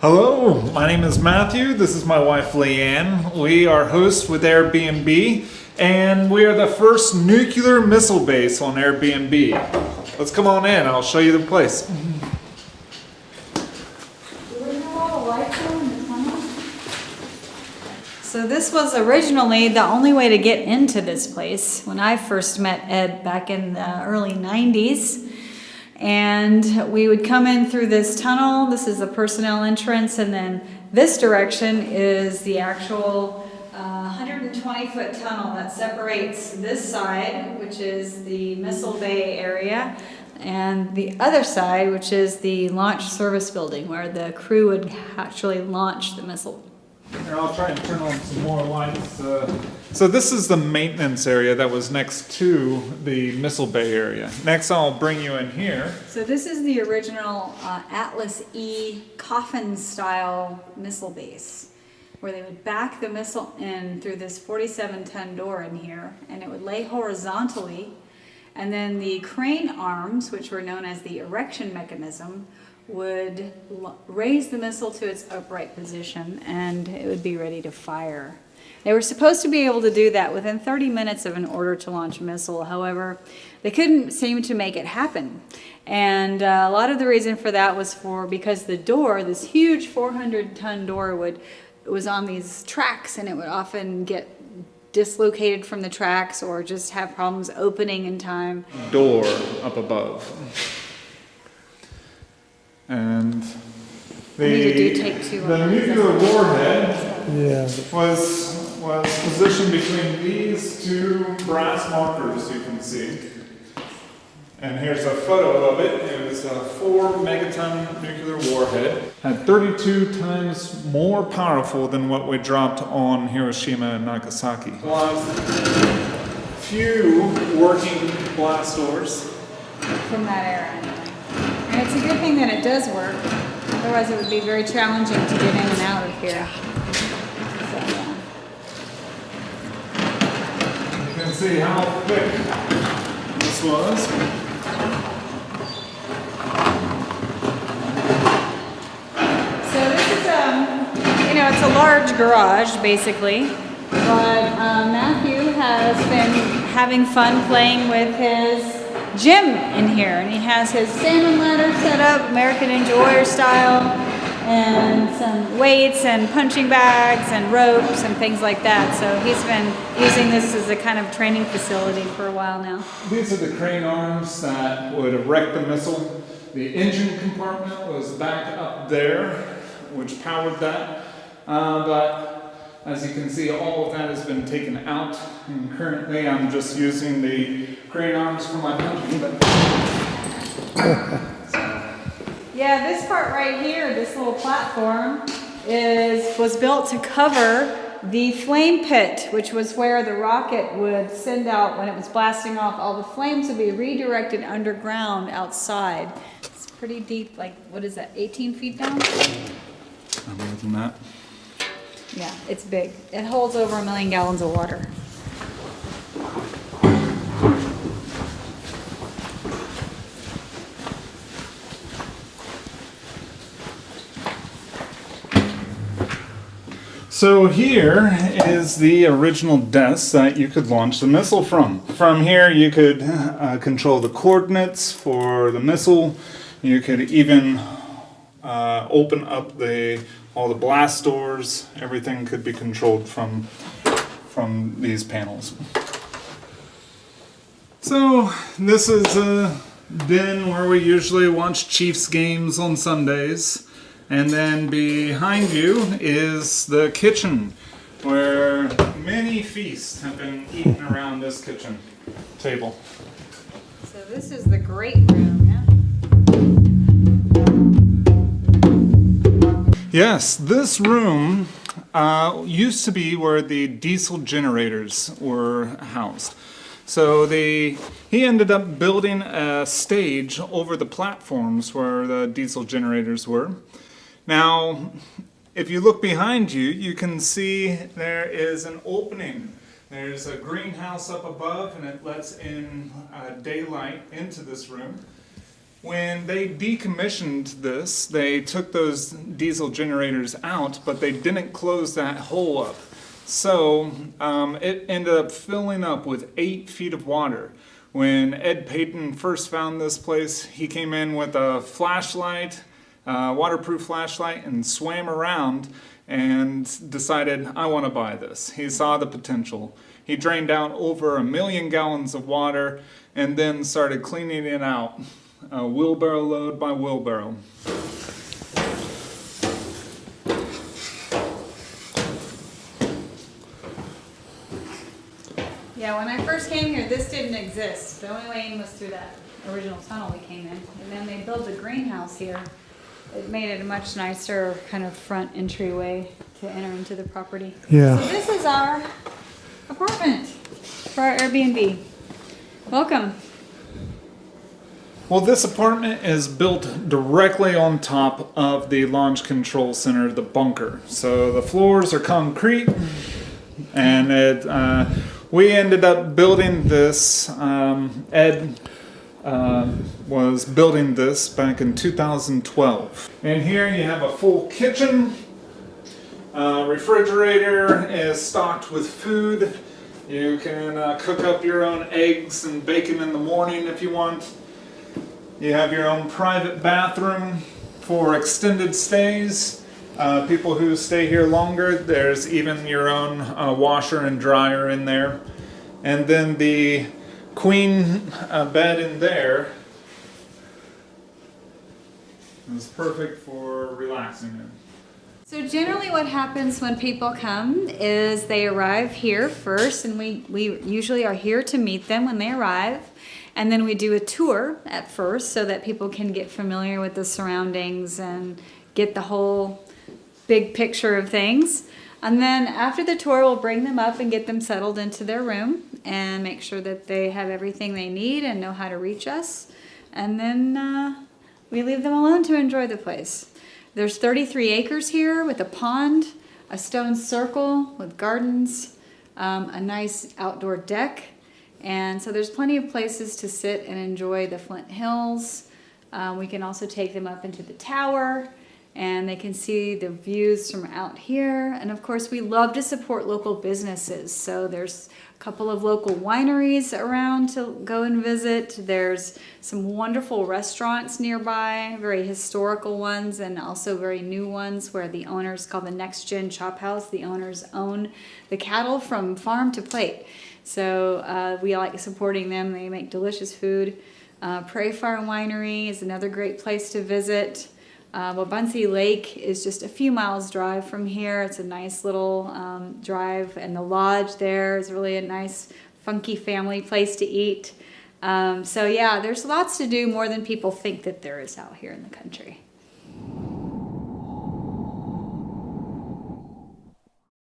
Hello, my name is Matthew. This is my wife Leanne. We are hosts with Airbnb, and we are the first nuclear missile base on Airbnb. Let's come on in, I'll show you the place. So this was originally the only way to get into this place when I first met Ed back in the early 90s. And we would come in through this tunnel. This is the personnel entrance, and then this direction is the actual 120-foot tunnel that separates this side, which is the missile bay area, and the other side, which is the launch service building, where the crew would actually launch the missile. Here, I'll try and turn on some more lights. So this is the maintenance area that was next to the missile bay area. Next, I'll bring you in here. So this is the original Atlas E coffin-style missile base, where they would back the missile in through this 47-ton door in here, and it would lay horizontally, and then the crane arms, which were known as the erection mechanism, would raise the missile to its upright position, and it would be ready to fire. They were supposed to be able to do that within 30 minutes of an order to launch a missile. However, they couldn't seem to make it happen. And a lot of the reason for that was because the door, this huge 400-ton door, was on these tracks, and it would often get dislocated from the tracks or just have problems opening in time. Door up above. And the nuclear warhead was positioned between these two brass markers you can see. And here's a photo of it. It was a 4-megaton nuclear warhead. Had 32 times more powerful than what we dropped on Hiroshima and Nagasaki. Few working blast doors. From that era. And it's a good thing that it does work, otherwise it would be very challenging to get in and out of here. So, yeah. You can see how thick this was. So this is, it's a large garage, basically, but Matthew has been having fun playing with his gym in here, and he has his salmon ladder set up, American Enjoyer style, and some weights and punching bags and ropes and things like that. So he's been using this as a kind of training facility for a while now. These are the crane arms that would erect the missile. The engine compartment was back up there, which powered that. But as you can see, all of that has been taken out, and currently I'm just using the crane arms for my punching bag. Yeah, this part right here, this little platform, was built to cover the flame pit, which was where the rocket would send out when it was blasting off. All the flames would be redirected underground outside. It's pretty deep, like, what is that, 18 feet down? More than that. Yeah, it's big. It holds over 1 million gallons of water. So here is the original desk that you could launch the missile from. From here you could control the coordinates for the missile. You could even open up all the blast doors. Everything could be controlled from these panels. So this is a den where we usually watch Chiefs games on Sundays. And then behind you is the kitchen, where many feasts have been eaten around this kitchen table. So this is the great room, yeah? Yes, this room used to be where the diesel generators were housed. So he ended up building a stage over the platforms where the diesel generators were. Now, if you look behind you, you can see there is an opening. There's a greenhouse up above, and it lets in daylight into this room. When they decommissioned this, they took those diesel generators out, but they didn't close that hole up. So it ended up filling up with 8 feet of water. When Ed Payton first found this place, he came in with a flashlight, waterproof flashlight, and swam around and decided, I want to buy this. He saw the potential. He drained out over 1 million gallons of water and then started cleaning it out, wheelbarrow load by wheelbarrow. Yeah, when I first came here, this didn't exist. The only way in was through that original tunnel we came in. And then they built a greenhouse here. It made it a much nicer kind of front entryway to enter into the property. Yeah. So this is our apartment for our Airbnb. Welcome. Well, this apartment is built directly on top of the launch control center, the bunker. So the floors are concrete, and we ended up building this. Ed was building this back in 2012. And here you have a full kitchen. Refrigerator is stocked with food. You can cook up your own eggs and bacon in the morning if you want. You have your own private bathroom for extended stays. People who stay here longer, there's even your own washer and dryer in there. And then the queen bed in there is perfect for relaxing in. So generally what happens when people come is they arrive here first, and we usually are here to meet them when they arrive. And then we do a tour at first so that people can get familiar with the surroundings and get the whole big picture of things. And then after the tour, we'll bring them up and get them settled into their room and make sure that they have everything they need and know how to reach us. And then we leave them alone to enjoy the place. There's 33 acres here with a pond, a stone circle with gardens, a nice outdoor deck. And so there's plenty of places to sit and enjoy the Flint Hills. We can also take them up into the tower, and they can see the views from out here. And of course, we love to support local businesses. So there's a couple of local wineries around to go and visit. There's some wonderful restaurants nearby, very historical ones and also very new ones where the owners, called the Next Gen Chop House, the owners own the cattle from farm to plate. So we like supporting them. They make delicious food. Prairie Farm Winery is another great place to visit. Wabaunsee Lake is just a few miles drive from here. It's a nice little drive, and the lodge there is really a nice, funky family place to eat. So yeah, there's lots to do, more than people think that there is out here in the country.